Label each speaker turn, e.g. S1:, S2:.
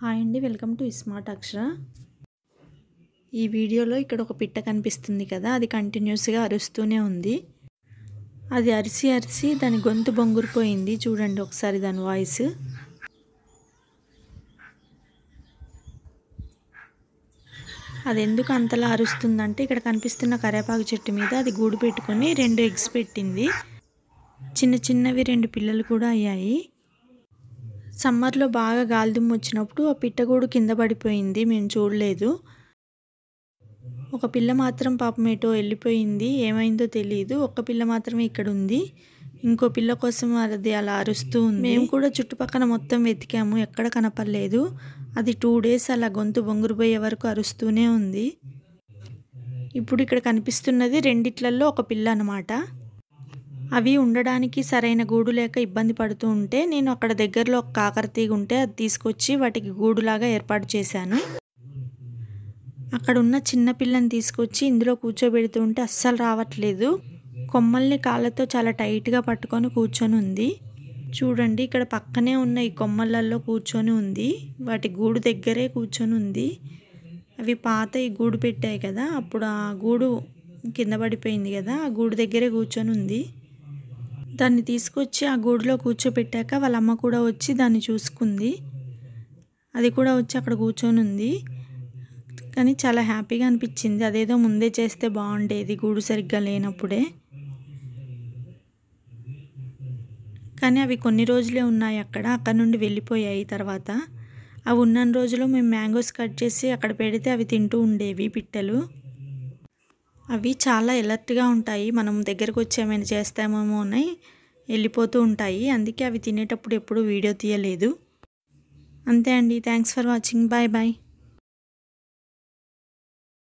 S1: Hi అండి, welcome to smart అక్షర. ఈ వీడియోలో ఇక్కడ ఒక పిట్ట కనిపిస్తుంది కదా, అది కంటిన్యూస్గా అరుస్తూనే ఉంది. అది అరిసి అరిసి దాని గొంతు బొంగురిపోయింది. చూడండి ఒకసారి దాని వాయిస్. అది ఎందుకు అంతలా అరుస్తుందంటే, ఇక్కడ కనిపిస్తున్న కరేపాకు చెట్టు మీద అది గూడు పెట్టుకొని 2 ఎగ్స్ పెట్టింది. చిన్న చిన్నవి 2 పిల్లలు కూడా అయ్యాయి. సమ్మర్లో బాగా గాలిదుమ్ము వచ్చినప్పుడు ఆ పిట్టగూడు కింద పడిపోయింది, మేము చూడలేదు. ఒక పిల్ల మాత్రం పాపం ఎటో వెళ్ళిపోయింది, ఏమైందో తెలియదు. ఒక్క పిల్ల మాత్రమే ఇక్కడ ఉంది. ఇంకో పిల్ల కోసం అది అలా అరుస్తూ ఉంది. మేము కూడా చుట్టుపక్కల మొత్తం వెతికాము, ఎక్కడ కనపడలేదు. అది 2 డేస్ అలా గొంతు బొంగురుపోయే వరకు అరుస్తూనే ఉంది. ఇప్పుడు ఇక్కడ కనిపిస్తున్నది రెండిట్లలో ఒక పిల్ల అన్నమాట. అవి ఉండడానికి సరైన గూడు లేక ఇబ్బంది పడుతూ ఉంటే, నేను అక్కడ దగ్గరలో ఒక కాకరతీగ ఉంటే అది తీసుకొచ్చి వాటికి గూడులాగా ఏర్పాటు చేశాను. అక్కడ ఉన్న చిన్న పిల్లని తీసుకొచ్చి ఇందులో కూర్చోబెడుతూ ఉంటే అస్సలు రావట్లేదు. కొమ్మల్ని కాళ్ళతో చాలా టైట్గా పట్టుకొని కూర్చొని ఉంది. చూడండి, ఇక్కడ పక్కనే ఉన్న ఈ కొమ్మలలో కూర్చొని ఉంది. వాటి గూడు దగ్గరే కూర్చొని ఉంది. అవి పాత ఈ గూడు పెట్టాయి కదా, అప్పుడు ఆ గూడు కింద పడిపోయింది కదా, ఆ గూడు దగ్గరే కూర్చొని ఉంది. దాన్ని తీసుకొచ్చి ఆ గూడులో కూర్చోపెట్టాక వాళ్ళ అమ్మ కూడా వచ్చి దాన్ని చూసుకుంది. అది కూడా వచ్చి అక్కడ కూర్చొని ఉంది. కానీ చాలా హ్యాపీగా అనిపించింది. అదేదో ముందే చేస్తే బాగుండేది, గూడు సరిగ్గా లేనప్పుడే. కానీ అవి కొన్ని రోజులే ఉన్నాయి అక్కడ నుండి వెళ్ళిపోయాయి. తర్వాత అవి ఉన్న రోజులో మేము మ్యాంగోస్ కట్ చేసి అక్కడ పెడితే అవి తింటూ ఉండేవి పిట్టలు. అవి చాలా ఎలర్ట్గా ఉంటాయి, మనం దగ్గరకు వచ్చి ఏమైనా చేస్తామేమో అని వెళ్ళిపోతూ ఉంటాయి. అందుకే అవి తినేటప్పుడు ఎప్పుడూ వీడియో తీయలేదు. అంతే అండి, thanks for watching, bye bye.